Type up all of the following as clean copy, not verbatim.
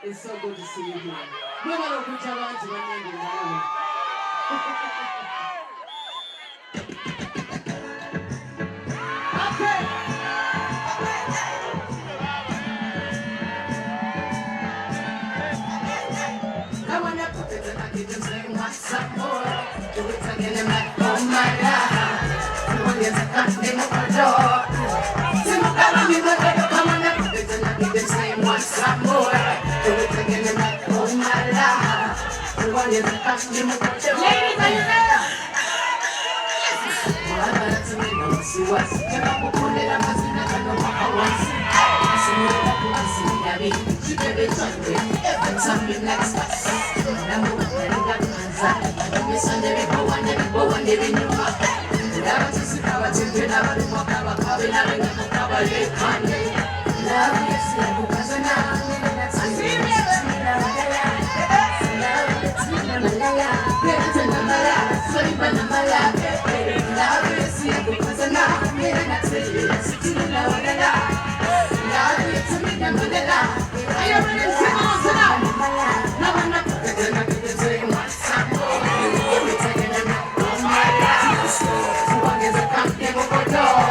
It's so good to see you here. No matter which I want to remember now. Okay. I wanna put it in a kitchen saying what's up, boy. Do it again and like, oh my God. You want to cut me more door. I wanna put it in a kitchen saying what's up, boy. Do it again and like, oh my God. You want to cut me more door. Ladies, are you there? See what's never put it up as in a kind of once. I see you she can be Sunday, every time you next us. I'm going to get answer. Miss Sunday, go one day in your mouth. Never to see how I take you now, the more cover, having a cover, they can't. Love, yes, love, because I'm not. I'm serious. Love, it's me, Malaya. Get it in the Malaya. Sorry, but I'm Malaya. Love, yes, love, because I'm not. I'm serious. It's me, Malaya. Love, it's me, Malaya. Are you ready to sing on tonight? Now I'm not going to say what's up. We're taking them on my life. As long as I can't give up a door.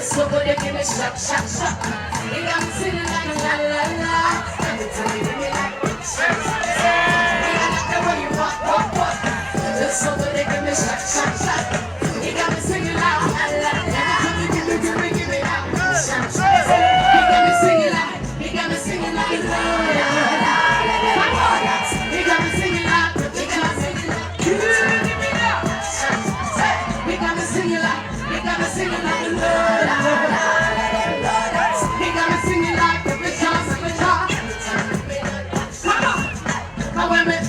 So good, they give me shock. They got me singing like la la la. Every time you give me like shock. They got the way you walk. Just so good, they give me shock. They got me singing like la la la. Every time you give me like shock. They got me singing like la la la. They got me singing like. Give me that. They got me singing like. Lord, he got me singing like the guitar. Come on, I want it.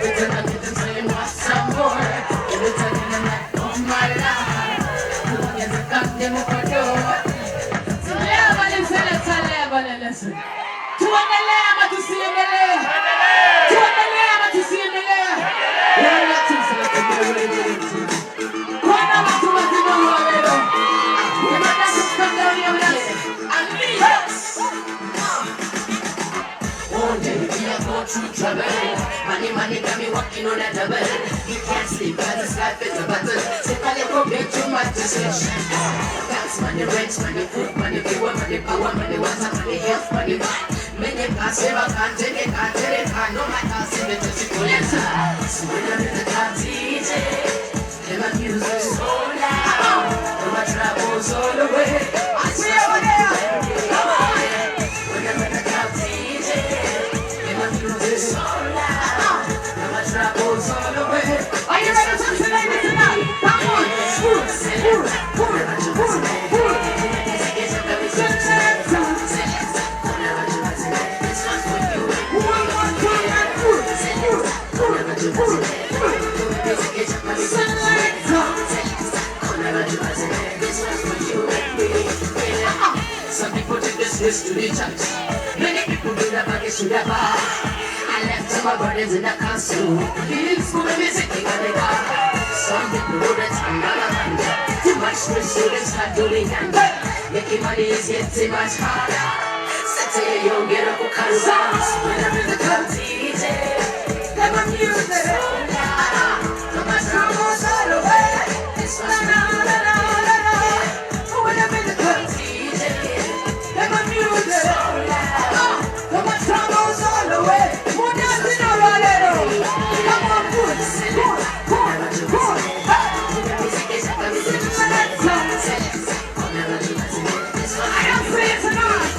It's a kitchen saying what's up, boy. It's a kitchen like, oh my life. You want to cut them up a door. So listen. Tu wandelea tusiendelee. Bwana watu wazinua leo. Unataka kukandalia unasi. One day we are going through trouble. Money got me walking on a double. You can't sleep but this life is a battle. Say I go get too much decision. That's money, rent, money, food, money, fuel, money, power, money, water, money, health, money, many pass it, can't take it, no matter, see the just so when I'm in the car, DJ, and my music is so loud, and my travels all the way. I see over there, come on. When I'm in the car, DJ, and my music is so loud, and my travels all the way. Are you ready to sing it tonight? Come on. Some people take this to the church. Many people do that back to their bar. I left my burdens in the castle. Kids for the music they got it up. Some people know that I'm not a man. Too much stress, students start doing and making money is getting much harder. Say you get up for cars. When I'm in the club, DJ, let my music. No my troubles all the way. It's la la la la la la. When I'm in the club, DJ, let my music. No my troubles all the way. Come on, good. I am free tonight.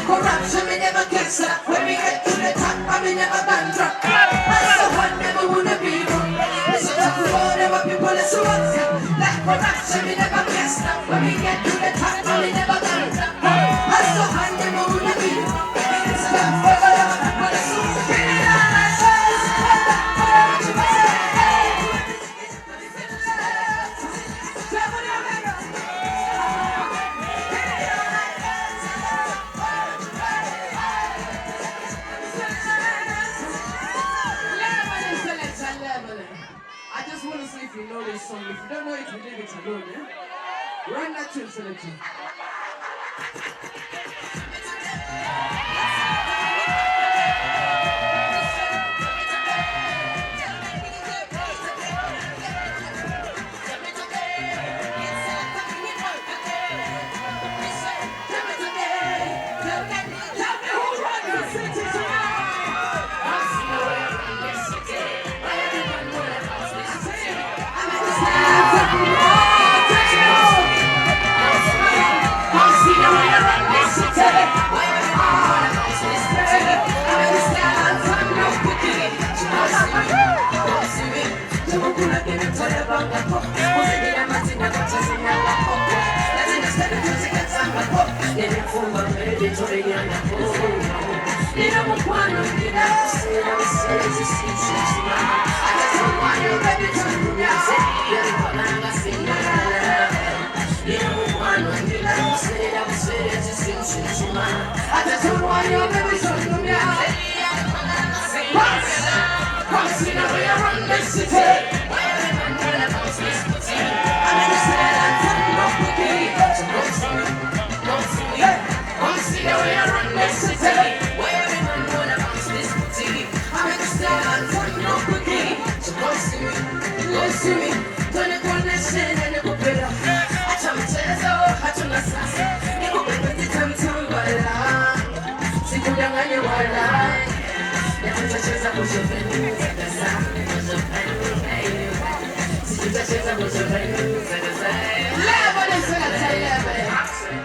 Corruption, we never catch up. When we get to the top, we never bankrupt. I so one never wanna be one. It's a tough road, never people is so like corruption. say we never can stop. When we get to the top, we never gonna stop. I'm so high, never wanna be. It's not forever, but it's so pretty. I just want to see if you know this song. If you don't know it, we leave it alone, yeah? Run that tune selection.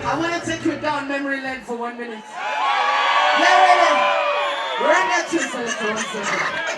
I want to take you down memory lane for 1 minute. Yeah, ready? Run that tune for 1 second.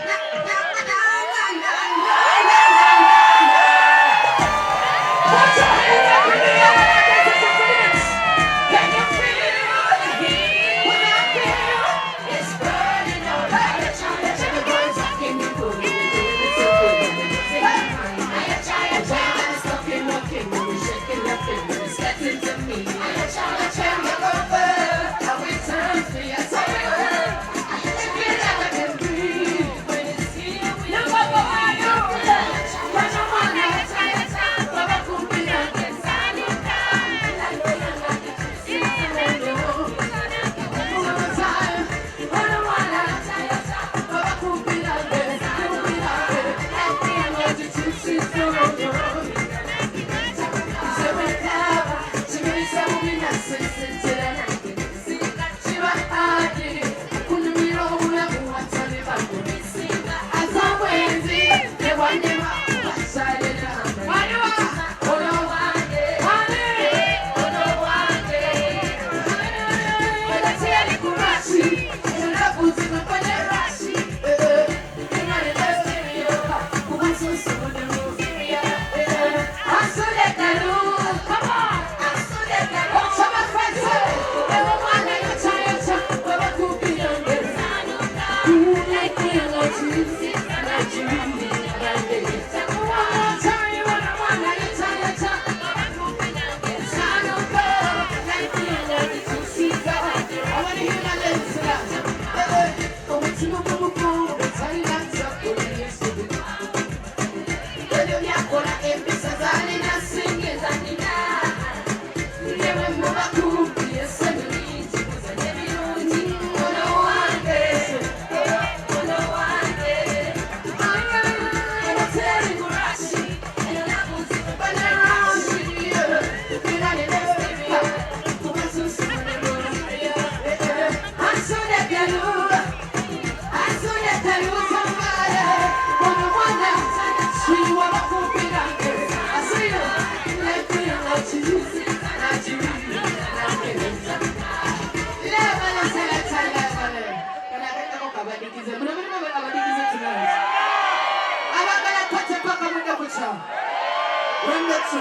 Let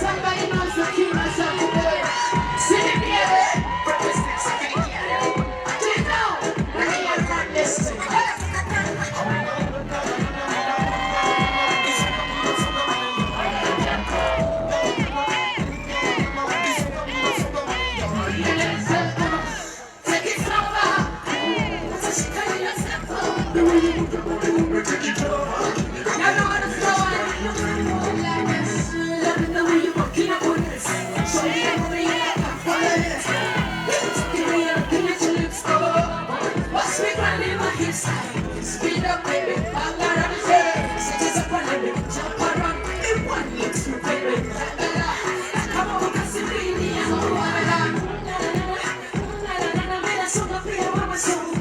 somebody know to keep myself today. See the baby. Get down. Let me have my destiny. Take it slower. Take it over. You know what I'm doing. Like this. Let me know when you're walking up on this. So you can be like I'm following this. Give me a minute to look slow. Watch me running my hips. Speed up, baby. I'm not on the stage. Just up on the jump around. It one looks you, baby. Come on, because it's really I'm a woman. So my fear, I'm a soul.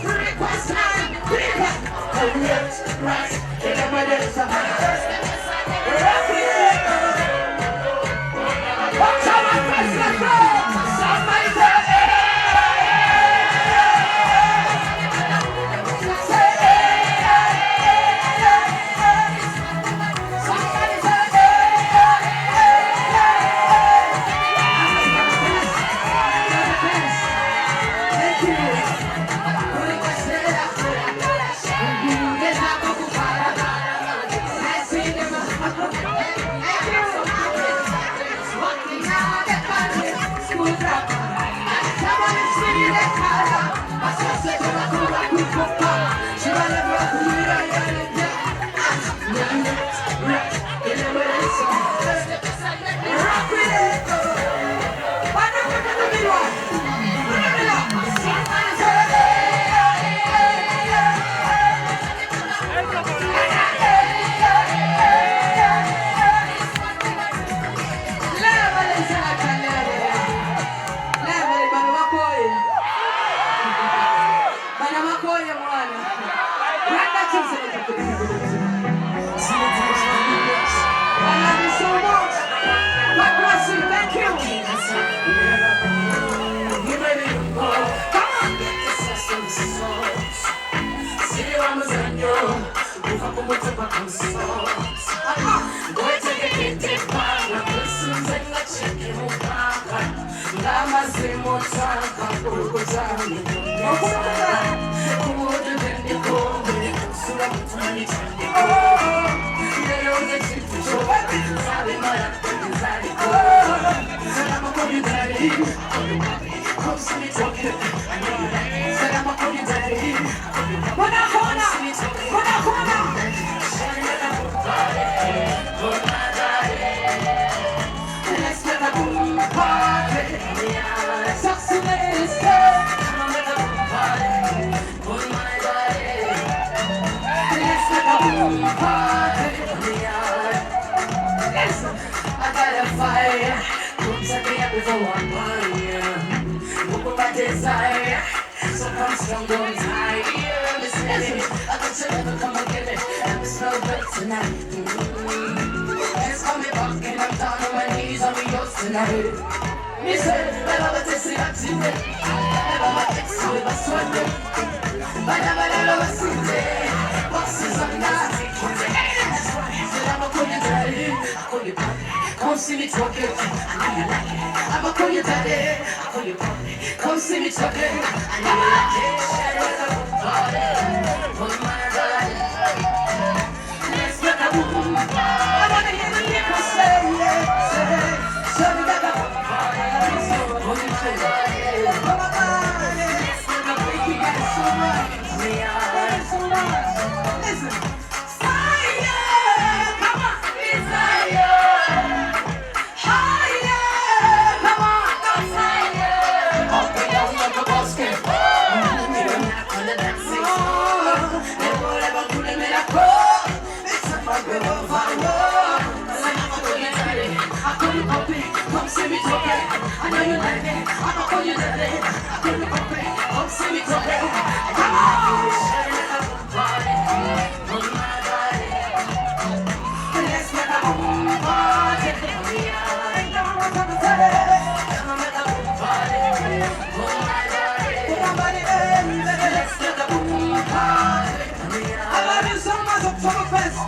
Request now, request, right, get up with it, Come see me talking, I know you like it. I'ma call you daddy, I'll call you mommy. Come see me talking, I know you like it. Share a party, put my body. Let's get a boom party. I wanna hear the people say, so we got a boom party. Put my body, put my body. Let's get a break, we got so much. We are so much. Listen, fire, come on, desire. Come see me talking, I know you like it. I'ma call you daddy. I call you puppy. Come see me talking. Come on, party, on my body. Let's make a boom party. We are come on, come make a boom party, on my body. Let's make a boom party. I love you so much, Oktoberfest.